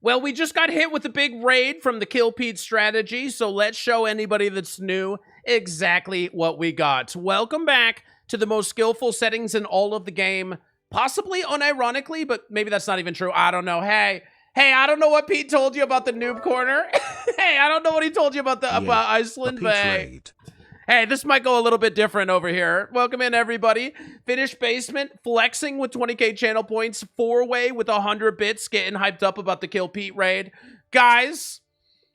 Well, we just got hit with a big raid from the Kill Pete strategy, so let's show anybody that's new exactly what we got. Welcome back to the most skillful settings in all of the game, possibly unironically, but maybe that's not even true. I don't know. Hey, I don't know what Pete told you about the noob corner. Hey, I don't know what he told you about about Iceland, but hey, this might go a little bit different over here. Welcome in, everybody. Finished basement, flexing with 20k channel points, 4-way with 100 bits, getting hyped up about the Kill Pete raid. Guys,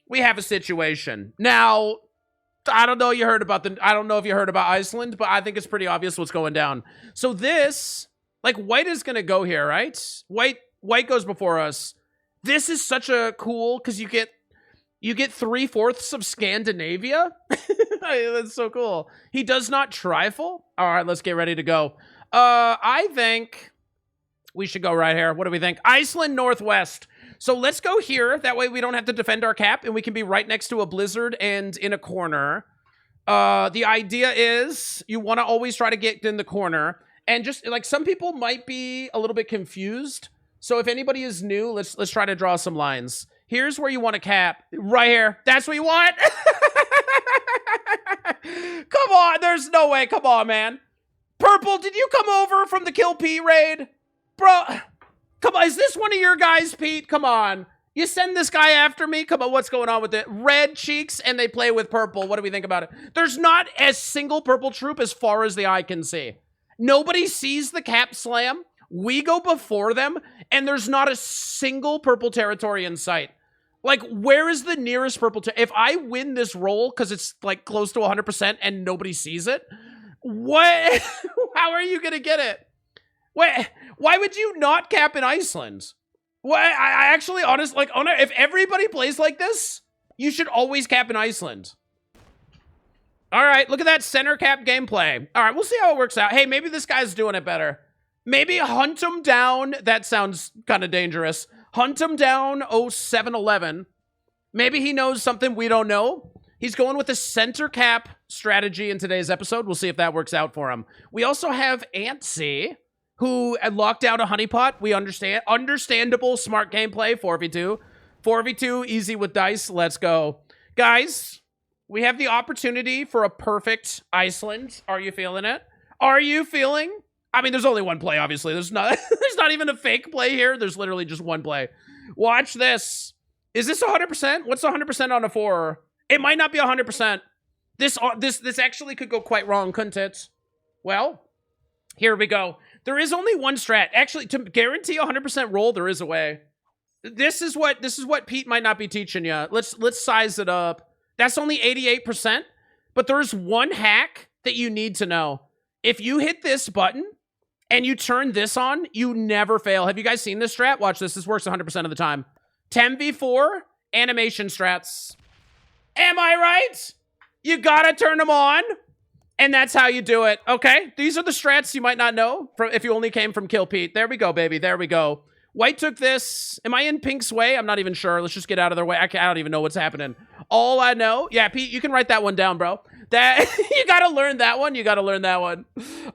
we have a situation. Now, I don't know if you heard about Iceland, but I think it's pretty obvious what's going down. So this, like, white is gonna go here, right? White goes before us. This is such a cool, because you get 3/4 of Scandinavia. That's so cool. He does not trifle. All right, let's get ready to go. I think we should go right here. What do we think? Iceland Northwest. So let's go here. That way we don't have to defend our cap, and we can be right next to a blizzard and in a corner. The idea is you want to always try to get in the corner. And just, like, some people might be a little bit confused. So if anybody is new, let's try to draw some lines. Here's where you want to cap. Right here. That's what you want. Come on. There's no way. Come on, man. Purple, did you come over from the Kill Pete raid? Bro, come on. Is this one of your guys, Pete? Come on. You send this guy after me? Come on. What's going on with it? Red cheeks and they play with purple. What do we think about it? There's not a single purple troop as far as the eye can see. Nobody sees the cap slam. We go before them, and there's not a single purple territory in sight. Like, where is the nearest purple? If I win this roll because it's like close to 100% and nobody sees it, what? How are you gonna get it? Wait, why would you not cap in Iceland? Well, I actually, honestly, like, if everybody plays like this, you should always cap in Iceland. All right, look at that center cap gameplay. All right, we'll see how it works out. Hey, maybe this guy's doing it better. Maybe hunt him down. That sounds kind of dangerous. Hunt him down 0711. Maybe he knows something we don't know. He's going with the center cap strategy in today's episode. We'll see if that works out for him. We also have Antsy, who locked out a honeypot. We understand. Understandable, smart gameplay, 4v2. 4v2, easy with dice. Let's go. Guys, we have the opportunity for a perfect Iceland. Are you feeling it? Are you feeling? I mean, there's only one play, obviously. There's not even a fake play here. There's literally just one play. Watch this. Is this 100%? What's 100% on a 4? It might not be 100%. This actually could go quite wrong, couldn't it? Well, here we go. There is only one strat. Actually, to guarantee 100% roll, there is a way. This is what Pete might not be teaching you. Let's size it up. That's only 88%, but there's one hack that you need to know. If you hit this button and you turn this on, you never fail. Have you guys seen this strat? Watch this. This works 100% of the time. 10v4 animation strats. Am I right? You gotta turn them on, and that's how you do it. Okay, these are the strats you might not know if you only came from Kill Pete. There we go, baby. There we go. White took this. Am I in Pink's way? I'm not even sure. Let's just get out of their way. I don't even know what's happening. All I know, yeah, Pete, you can write that one down, bro. That you gotta learn that one. You gotta learn that one.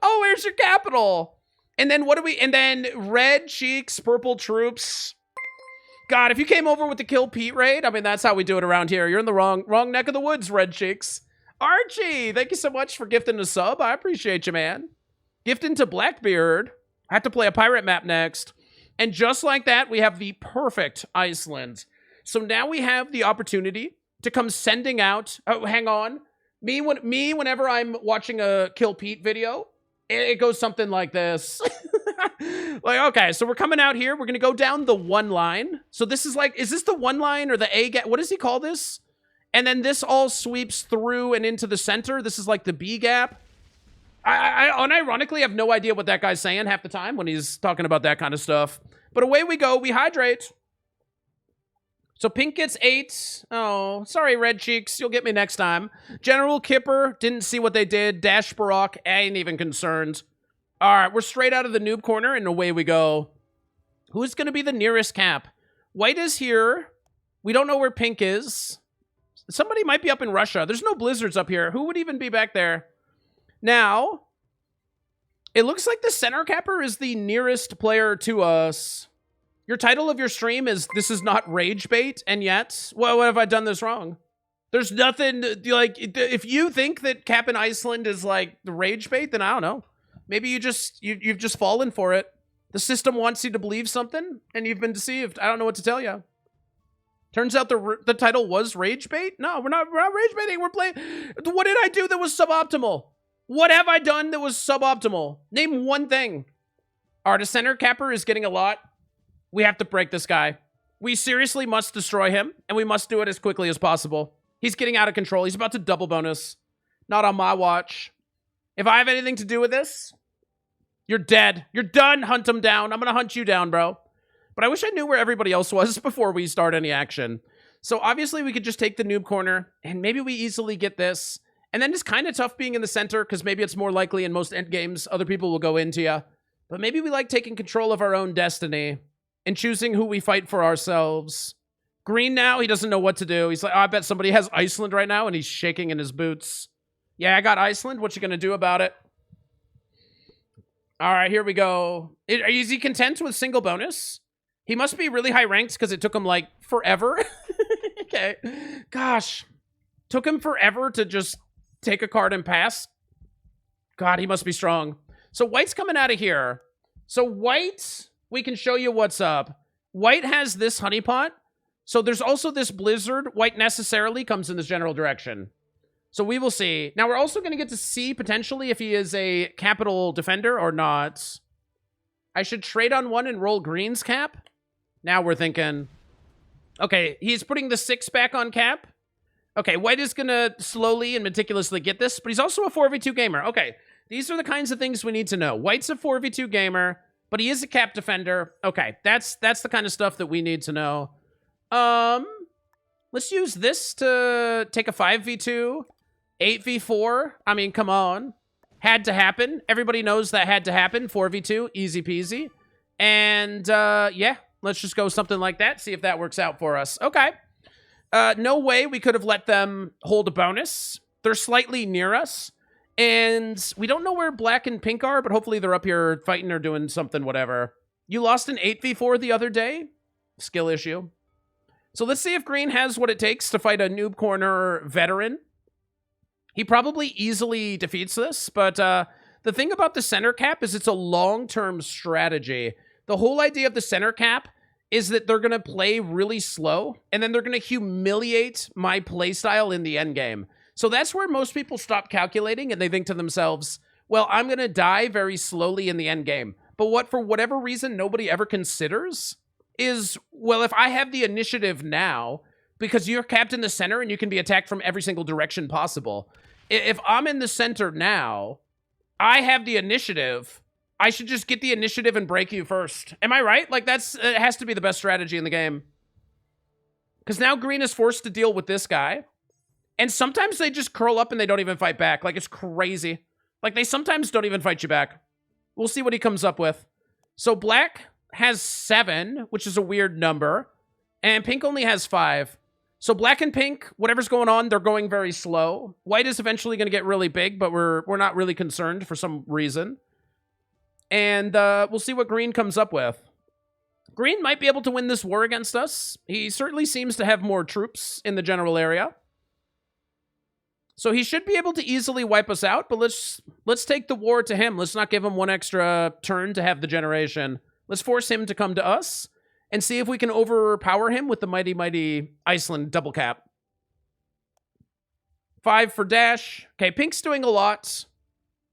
Oh, where's your capital? And then what do we? And then red cheeks, purple troops. God, if you came over with the Kill Pete raid, I mean, that's how we do it around here. You're in the wrong neck of the woods, red cheeks. Archie, thank you so much for gifting a sub. I appreciate you, man. Gifting to Blackbeard. I have to play a pirate map next. And just like that, we have the perfect Iceland. So now we have the opportunity to come sending out. Oh, hang on. Whenever I'm watching a Kill Pete video, it goes something like this. Like, okay, so we're coming out here. We're going to go down the one line. So this is like, is this the one line or the A gap? What does he call this? And then this all sweeps through and into the center. This is like the B gap. I unironically have no idea what that guy's saying half the time when he's talking about that kind of stuff. But away we go. We hydrate. So Pink gets 8. Oh, sorry, Red Cheeks. You'll get me next time. General Kipper, didn't see what they did. Dash Barak, ain't even concerned. All right, we're straight out of the noob corner, and away we go. Who's going to be the nearest cap? White is here. We don't know where Pink is. Somebody might be up in Russia. There's no blizzards up here. Who would even be back there? Now, it looks like the center capper is the nearest player to us. Your title of your stream is "This is not rage bait," and yet, what have I done this wrong? There's nothing, like, if you think that Cap in Iceland is, like, the rage bait, then I don't know. Maybe you've just fallen for it. The system wants you to believe something, and you've been deceived. I don't know what to tell you. Turns out the title was rage bait? No, we're not rage baiting. We're playing. What did I do that was suboptimal? What have I done that was suboptimal? Name one thing. Artist Center Capper is getting a lot. We have to break this guy. We seriously must destroy him, and we must do it as quickly as possible. He's getting out of control. He's about to double bonus. Not on my watch. If I have anything to do with this, you're dead. You're done. Hunt him down. I'm going to hunt you down, bro. But I wish I knew where everybody else was before we start any action. So obviously we could just take the noob corner, and maybe we easily get this. And then it's kind of tough being in the center, because maybe it's more likely in most end games other people will go into you. But maybe we like taking control of our own destiny and choosing who we fight for ourselves. Green now, he doesn't know what to do. He's like, oh, I bet somebody has Iceland right now, and he's shaking in his boots. Yeah, I got Iceland. What you gonna do about it? All right, here we go. Is he content with single bonus? He must be really high ranked because it took him, like, forever. Okay. Gosh. Took him forever to just take a card and pass. God, he must be strong. So White's coming out of here. So White, we can show you what's up. White has this honeypot. So there's also this blizzard. White necessarily comes in this general direction. So we will see. Now we're also going to get to see potentially if he is a capital defender or not. I should trade on one and roll Green's cap. Now we're thinking, okay, he's putting the 6 back on cap. Okay, White is going to slowly and meticulously get this, but he's also a 4v2 gamer. Okay, these are the kinds of things we need to know. White's a 4v2 gamer, but he is a cap defender. Okay, that's the kind of stuff that we need to know. Let's use this to take a 5v2, 8v4. I mean, come on. Had to happen. Everybody knows that had to happen. 4v2, easy peasy. And, yeah, let's just go something like that, see if that works out for us. Okay. No way we could have let them hold a bonus. They're slightly near us. And we don't know where black and pink are, but hopefully they're up here fighting or doing something, whatever. You lost an 8v4 the other day? Skill issue. So let's see if Green has what it takes to fight a noob corner veteran. He probably easily defeats this, but the thing about the center cap is it's a long-term strategy. The whole idea of the center cap is that they're going to play really slow, and then they're going to humiliate my playstyle in the endgame. So that's where most people stop calculating, and they think to themselves, well, I'm going to die very slowly in the endgame. But what, for whatever reason, nobody ever considers is, well, if I have the initiative now, because you're capped in the center and you can be attacked from every single direction possible, if I'm in the center now, I have the initiative, I should just get the initiative and break you first. Am I right? Like, it has to be the best strategy in the game. Because now Green is forced to deal with this guy. And sometimes they just curl up and they don't even fight back. Like, it's crazy. Like, they sometimes don't even fight you back. We'll see what he comes up with. So black has 7, which is a weird number. And pink only has 5. So black and pink, whatever's going on, they're going very slow. White is eventually going to get really big, but we're not really concerned for some reason. And we'll see what Green comes up with. Green might be able to win this war against us. He certainly seems to have more troops in the general area. So he should be able to easily wipe us out, but let's take the war to him. Let's not give him one extra turn to have the generation. Let's force him to come to us and see if we can overpower him with the mighty, mighty Iceland double cap. 5 for dash. Okay, pink's doing a lot.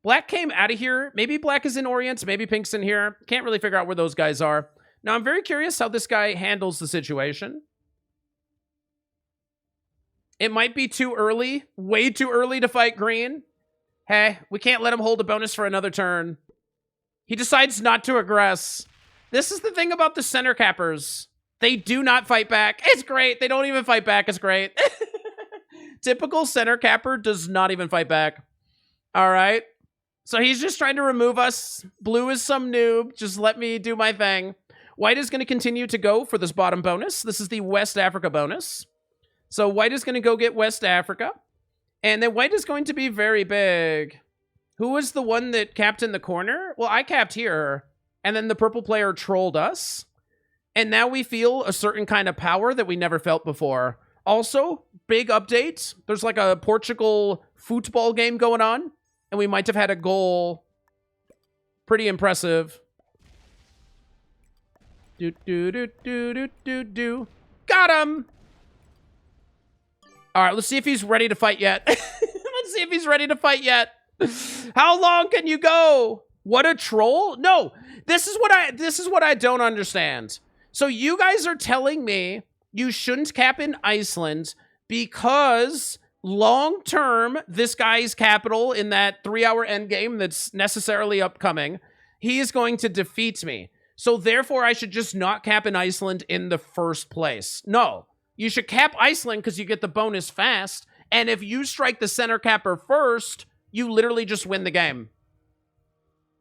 Black came out of here. Maybe black is in Orient. Maybe pink's in here. Can't really figure out where those guys are. Now, I'm very curious how this guy handles the situation. It might be too early. Way too early to fight Green. Hey, we can't let him hold a bonus for another turn. He decides not to aggress. This is the thing about the center cappers. They do not fight back. It's great. They don't even fight back. It's great. Typical center capper does not even fight back. All right. So he's just trying to remove us. Blue is some noob. Just let me do my thing. White is going to continue to go for this bottom bonus. This is the West Africa bonus. So white is going to go get West Africa. And then white is going to be very big. Who was the one that capped in the corner? Well, I capped here. And then the purple player trolled us. And now we feel a certain kind of power that we never felt before. Also, big update. There's like a Portugal football game going on. And we might have had a goal. Pretty impressive. Do. Got him! Alright, let's see if he's ready to fight yet. Let's see if he's ready to fight yet. How long can you go? What a troll? No, this is what I don't understand. So you guys are telling me you shouldn't cap in Iceland because long-term, this guy's capital in that 3-hour endgame that's necessarily upcoming, he is going to defeat me. So therefore, I should just not cap in Iceland in the first place. No, you should cap Iceland because you get the bonus fast. And if you strike the center capper first, you literally just win the game.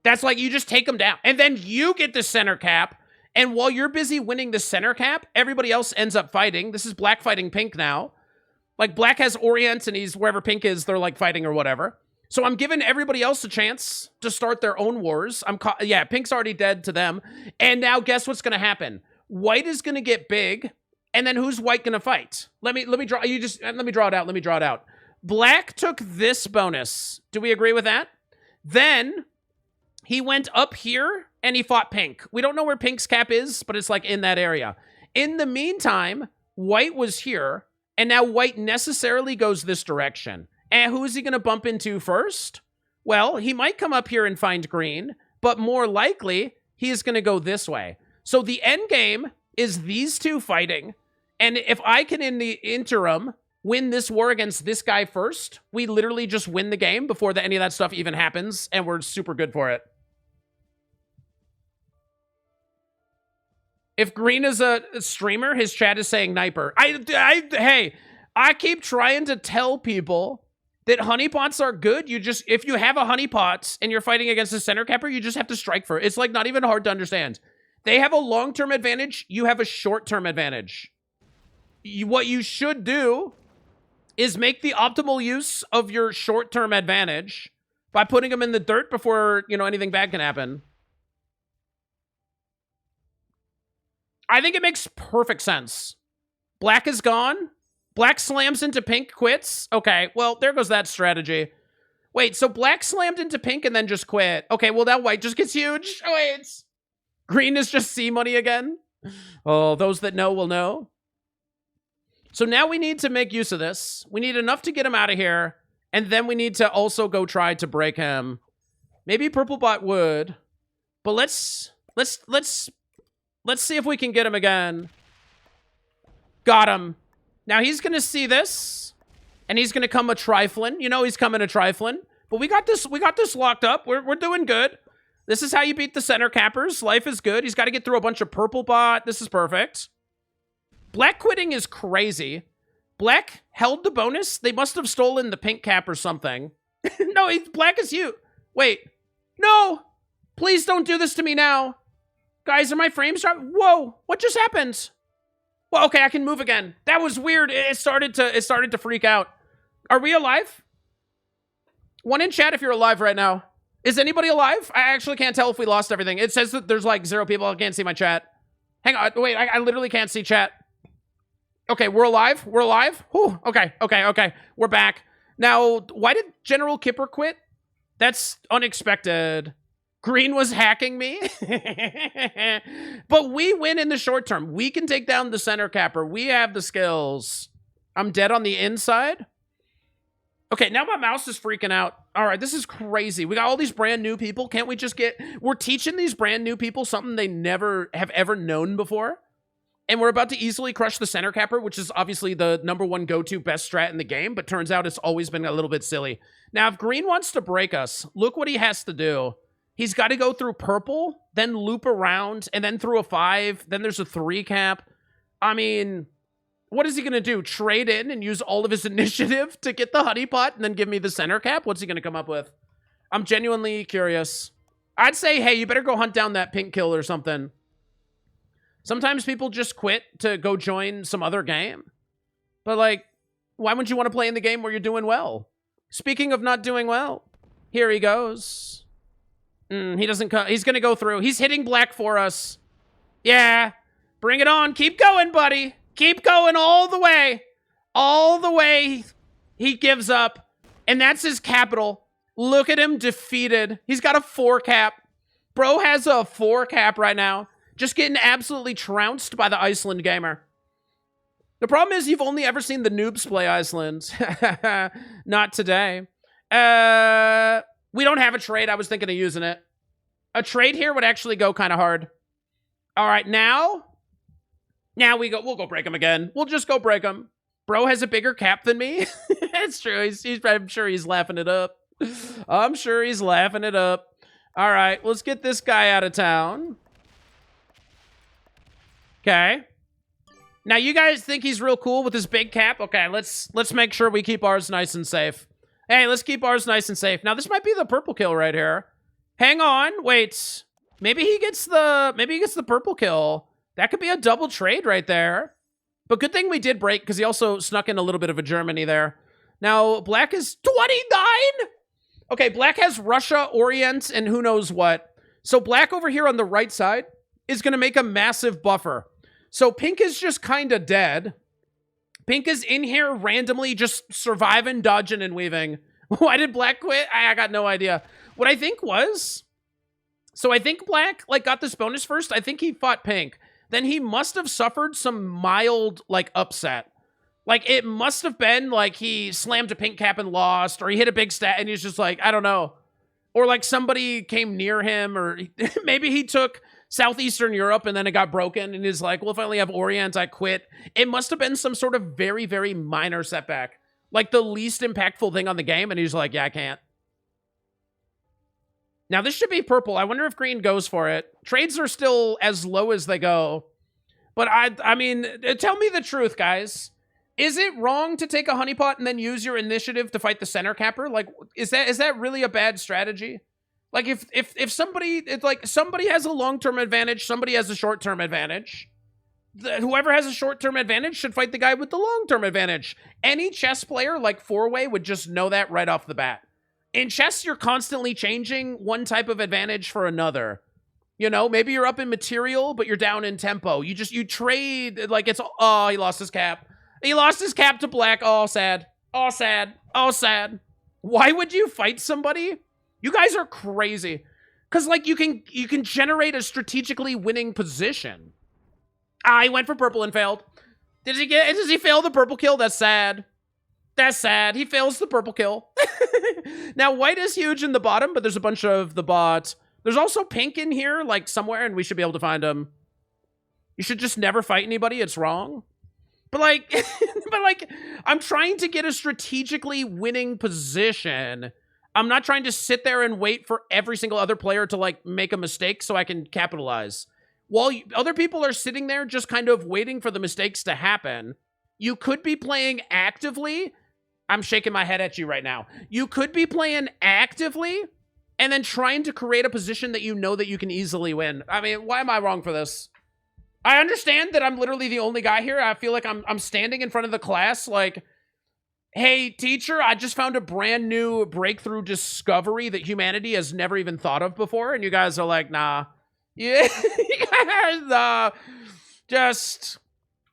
That's like you just take them down. And then you get the center cap. And while you're busy winning the center cap, everybody else ends up fighting. This is Black fighting Pink now. Like, Black has Orient, and he's wherever Pink is, they're, like, fighting or whatever. So I'm giving everybody else a chance to start their own wars. Yeah, Pink's already dead to them. And now guess what's going to happen? White is going to get big, and then who's White going to fight? Let me draw. Let me draw it out. Let me draw it out. Black took this bonus. Do we agree with that? Then he went up here, and he fought Pink. We don't know where Pink's cap is, but it's, like, in that area. In the meantime, White was here, and now White necessarily goes this direction. And who is he going to bump into first? Well, he might come up here and find green, but more likely, he is going to go this way. So the end game is these two fighting, and if I can, in the interim, win this war against this guy first, we literally just win the game before any of that stuff even happens, and we're super good for it. If green is a streamer, his chat is saying Niper. Hey, I keep trying to tell people that honeypots are good. If you have a honeypot and you're fighting against a center capper, you just have to strike for it. It's like not even hard to understand. They have a long-term advantage. You have a short-term advantage. What you should do is make the optimal use of your short-term advantage by putting them in the dirt before, anything bad can happen. I think it makes perfect sense. Black is gone. Black slams into Pink, quits. Okay, well, there goes that strategy. Wait, so Black slammed into Pink and then just quit. Okay, well, now White just gets huge. Oh, wait. Green is just C money again. Oh, those that know will know. So now we need to make use of this. We need enough to get him out of here. And then we need to also go try to break him. Maybe Purple Bot would. But let's see if we can get him again. Got him. Now he's going to see this, and he's going to come a trifling. He's coming a trifling. But we got this locked up. We're doing good. This is how you beat the center cappers. Life is good. He's got to get through a bunch of purple bot. This is perfect. Black quitting is crazy. Black held the bonus. They must have stolen the pink cap or something. No, Black is you. Wait. No. Please don't do this to me now. Guys, are my frames dropping? Whoa. What just happened? Well, okay, I can move again. That was weird. It started to freak out. Are we alive? One in chat if you're alive right now. Is anybody alive? I actually can't tell if we lost everything. It says that there's like 0 people. I can't see my chat. Hang on. Wait, I literally can't see chat. Okay, we're alive. We're alive. Whew. Okay. We're back. Now, why did General Kipper quit? That's unexpected. Green was hacking me. But we win in the short term. We can take down the center capper. We have the skills. I'm dead on the inside. Okay, now my mouse is freaking out. All right, this is crazy. We got all these brand new people. Can't we just we're teaching these brand new people something they never have ever known before. And we're about to easily crush the center capper, which is obviously the #1 go-to best strat in the game, but turns out it's always been a little bit silly. Now, if green wants to break us, look what he has to do. He's got to go through purple, then loop around, and then through a 5. Then there's a 3 cap. I mean, what is he going to do? Trade in and use all of his initiative to get the honeypot and then give me the center cap? What's he going to come up with? I'm genuinely curious. I'd say, hey, you better go hunt down that pink kill or something. Sometimes people just quit to go join some other game. But, like, why wouldn't you want to play in the game where you're doing well? Speaking of not doing well, here he goes. He doesn't come. He's going to go through. He's hitting black for us. Yeah. Bring it on. Keep going, buddy. Keep going all the way. All the way. He gives up. And that's his capital. Look at him defeated. He's got a 4 cap. Bro has a 4 cap right now. Just getting absolutely trounced by the Iceland gamer. The problem is you've only ever seen the noobs play Iceland. Not today. We don't have a trade. I was thinking of using it. A trade here would actually go kind of hard. All right, now we'll go break him again. We'll just go break him. Bro has a bigger cap than me. It's true. I'm sure he's laughing it up. I'm sure he's laughing it up. All right, let's get this guy out of town. Okay. Now, you guys think he's real cool with his big cap? Okay, let's make sure we keep ours nice and safe. Hey, let's keep ours nice and safe. Now, this might be the purple kill right here. Hang on. Wait. Maybe he gets the purple kill. That could be a double trade right there. But good thing we did break, because he also snuck in a little bit of a Germany there. Now, black is 29? Okay, black has Russia, Orient, and who knows what. So black over here on the right side is going to make a massive buffer. So pink is just kind of dead. Pink is in here randomly just surviving, dodging, and weaving. Why did black quit? I got no idea. What I think was... So I think black, like, got this bonus first. I think he fought pink. Then he must have suffered some mild, like, upset. Like, it must have been, like, he slammed a pink cap and lost, or he hit a big stat and he's just like, I don't know. Or, like, somebody came near him, or maybe he took Southeastern Europe and then it got broken and he's like, well, if I only have Orient, I quit. It must have been some sort of very, very minor setback. Like, the least impactful thing on the game, and he's like, yeah, I can't. Now, this should be purple. I wonder if green goes for it. Trades are still as low as they go. But I mean, tell me the truth, guys. Is it wrong to take a honeypot and then use your initiative to fight the center capper? Like, is that really a bad strategy? Like, if somebody, it's like somebody has a long-term advantage, somebody has a short-term advantage. Whoever has a short-term advantage should fight the guy with the long-term advantage. Any chess player, like four-way, would just know that right off the bat. In chess, you're constantly changing one type of advantage for another. You know, maybe you're up in material, but you're down in tempo. You trade, like it's, oh, he lost his cap. He lost his cap to black. Oh, sad. Oh, sad. Oh, sad. Why would you fight somebody? You guys are crazy. Because, like, you can generate a strategically winning position. Ah, he went for purple and failed. Does he fail the purple kill? That's sad. That's sad. He fails the purple kill. Now, white is huge in the bottom, but there's a bunch of the bot. There's also pink in here, like, somewhere, and we should be able to find him. You should just never fight anybody. It's wrong. But, like, I'm trying to get a strategically winning position. I'm not trying to sit there and wait for every single other player to, like, make a mistake so I can capitalize. While other people are sitting there just kind of waiting for the mistakes to happen, you could be playing actively. I'm shaking my head at you right now. You could be playing actively and then trying to create a position that you know that you can easily win. I mean, why am I wrong for this? I understand that I'm literally the only guy here. I feel like I'm standing in front of the class like, hey, teacher, I just found a brand new breakthrough discovery that humanity has never even thought of before. And you guys are like, nah. Yeah, you guys,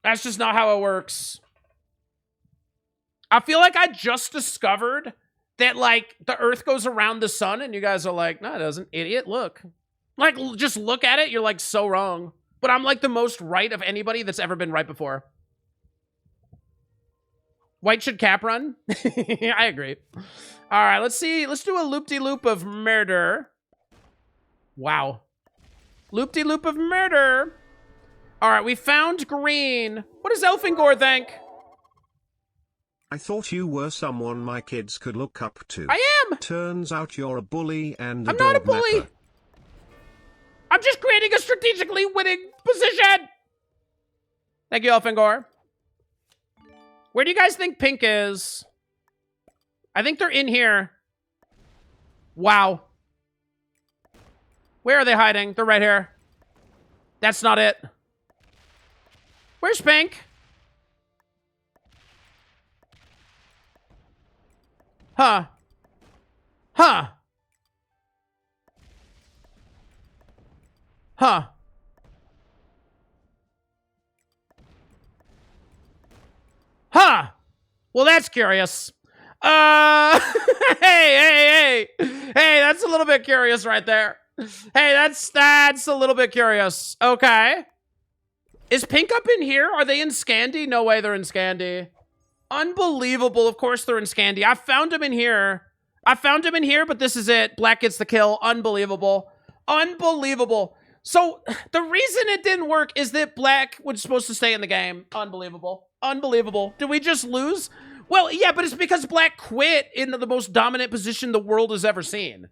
that's just not how it works. I feel like I just discovered that, like, the Earth goes around the sun, and you guys are like, no, it doesn't, idiot, look. Like, just look at it, you're, like, so wrong. But I'm, like, the most right of anybody that's ever been right before. White should cap run? I agree. All right, let's see. Let's do a loop-de-loop of murder. Wow. Loop-de-loop of murder. All right, we found green. What does Elfingor think? I thought you were someone my kids could look up to. I am! Turns out you're a bully and a I'm not a dog bully! napper. I'm just creating a strategically winning position! Thank you, Elfingor. Where do you guys think pink is? I think they're in here. Wow. Where are they hiding? They're right here. That's not it. Where's pink? Huh. Huh. Huh. Well, that's curious. Hey, that's a little bit curious right there. Hey, that's a little bit curious. Okay. Is Pink up in here? Are they in Scandi? No way they're in Scandi. Unbelievable. Of course they're in Scandi. I found him in here. But this is it. Black gets the kill. Unbelievable. Unbelievable. So, the reason it didn't work is that Black was supposed to stay in the game. Unbelievable. Unbelievable. Did we just lose? Well, yeah, but it's because Black quit in the most dominant position the world has ever seen.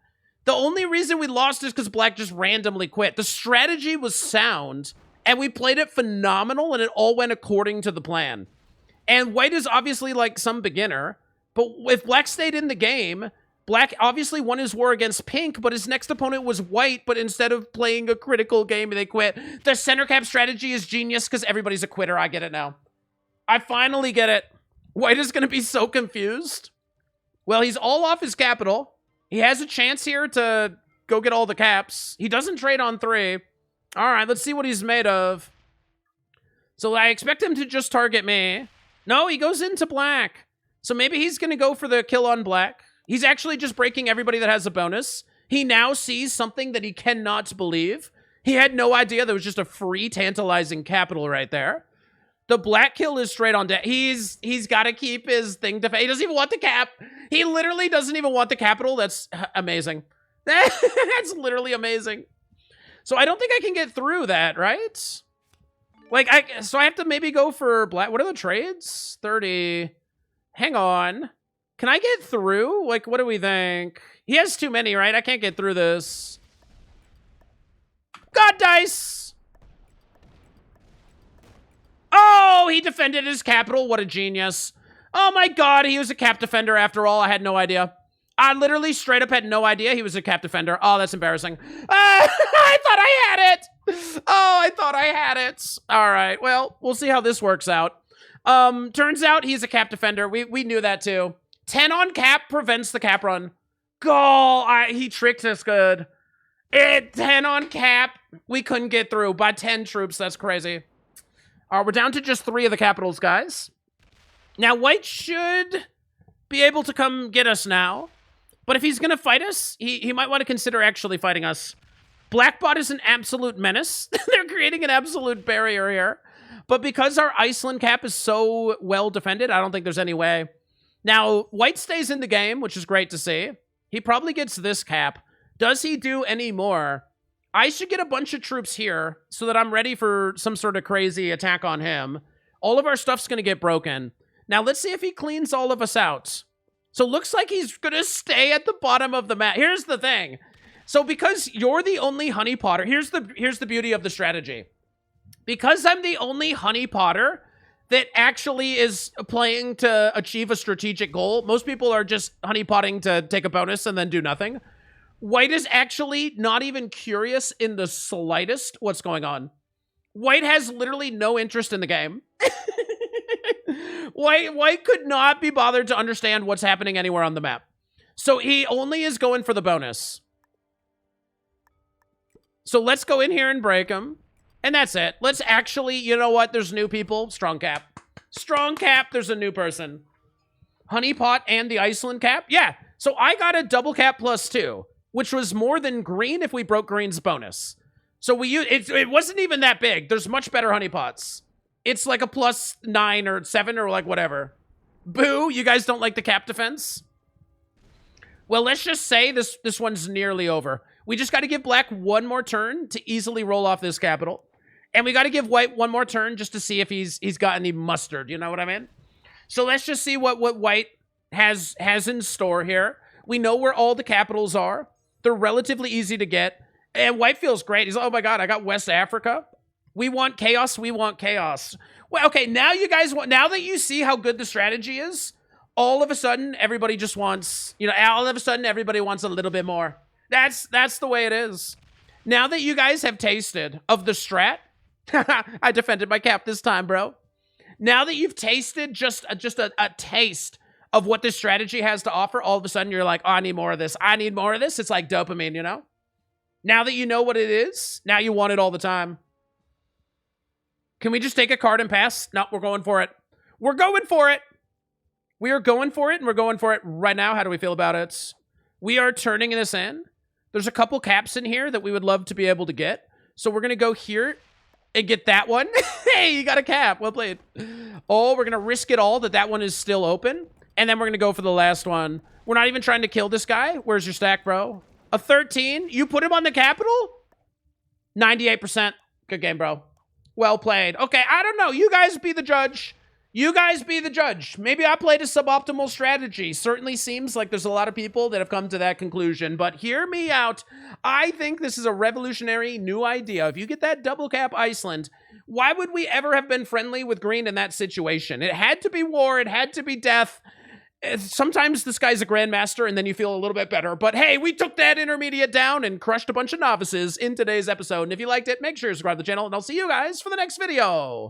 The only reason we lost is because Black just randomly quit. The strategy was sound, and we played it phenomenal, and it all went according to the plan. And White is obviously like some beginner, but if Black stayed in the game, Black obviously won his war against Pink, but his next opponent was White, but instead of playing a critical game, they quit. The center cap strategy is genius because everybody's a quitter. I get it now. I finally get it. White is going to be so confused. Well, he's all off his capital. He has a chance here to go get all the caps. He doesn't trade on 3. All right, let's see what he's made of. So I expect him to just target me. No, he goes into Black. So maybe he's going to go for the kill on Black. He's actually just breaking everybody that has a bonus. He now sees something that he cannot believe. He had no idea there was just a free tantalizing capital right there. The Black kill is straight on deck. He's got to keep his thing to... He doesn't even want the cap. He literally doesn't even want the capital. That's amazing. That's literally amazing. So I don't think I can get through that, right? Like, so I have to maybe go for Black. What are the trades? 30. Hang on. Can I get through? Like, what do we think? He has too many, right? I can't get through this. God dice! Oh, he defended his capital. What a genius. Oh my god, he was a cap defender after all. I had no idea. I literally straight up had no idea he was a cap defender. Oh, that's embarrassing. I thought I had it. Oh, I thought I had it. All right, well, we'll see how this works out. Turns out he's a cap defender. We knew that too. 10 on cap prevents the cap run. Goal. He tricked us good. 10 on cap. We couldn't get through by 10 troops. That's crazy. All right, we're down to just 3 of the capitals, guys. Now, White should be able to come get us now. But if he's going to fight us, he might want to consider actually fighting us. Blackbot is an absolute menace. They're creating an absolute barrier here. But because our Iceland cap is so well defended, I don't think there's any way. Now, White stays in the game, which is great to see. He probably gets this cap. Does he do any more? I should get a bunch of troops here so that I'm ready for some sort of crazy attack on him. All of our stuff's going to get broken. Now, let's see if he cleans all of us out. So, looks like he's going to stay at the bottom of the map. Here's the thing. So, because you're the only honey potter, here's the beauty of the strategy. Because I'm the only honey potter that actually is playing to achieve a strategic goal, most people are just honey potting to take a bonus and then do nothing. White is actually not even curious in the slightest what's going on. White has literally no interest in the game. White could not be bothered to understand what's happening anywhere on the map. So he only is going for the bonus. So let's go in here and break him. And that's it. Let's actually, you know what? There's new people. Strong cap. Strong cap. There's a new person. Honeypot and the Iceland cap. Yeah. So I got a double cap +2, which was more than green if we broke green's bonus. So we used, it wasn't even that big. There's much better honeypots. It's like a +9 or 7 or like whatever. Boo. You guys don't like the cap defense? Well, let's just say this one's nearly over. We just got to give Black one more turn to easily roll off this capital. And we got to give White one more turn just to see if he's got any mustard. You know what I mean? So let's just see what White has in store here. We know where all the capitals are. They're relatively easy to get. And White feels great. He's like, oh my god, I got West Africa. We want chaos. We want chaos. Well, okay, now you guys want, now that you see how good the strategy is, all of a sudden everybody just wants, you know, all of a sudden everybody wants a little bit more. That's the way it is. Now that you guys have tasted of the strat, I defended my cap this time, bro. Now that you've tasted just a taste of what this strategy has to offer, all of a sudden you're like, oh, I need more of this. I need more of this. It's like dopamine, you know? Now that you know what it is, now you want it all the time. Can we just take a card and pass? No, we're going for it. We're going for it. We are going for it, and we're going for it right now. How do we feel about it? We are turning this in. There's a couple caps in here that we would love to be able to get. So we're going to go here and get that one. Hey, you got a cap. Well played. Oh, we're going to risk it all that one is still open. And then we're going to go for the last one. We're not even trying to kill this guy. Where's your stack, bro? A 13. You put him on the capital? 98%. Good game, bro. Well played. Okay, I don't know. You guys be the judge. You guys be the judge. Maybe I played a suboptimal strategy. Certainly seems like there's a lot of people that have come to that conclusion. But hear me out. I think this is a revolutionary new idea. If you get that double cap Iceland, why would we ever have been friendly with green in that situation? It had to be war. It had to be death. Sometimes this guy's a grandmaster and then you feel a little bit better. But hey, we took that intermediate down and crushed a bunch of novices in today's episode. And if you liked it, make sure to subscribe to the channel and I'll see you guys for the next video.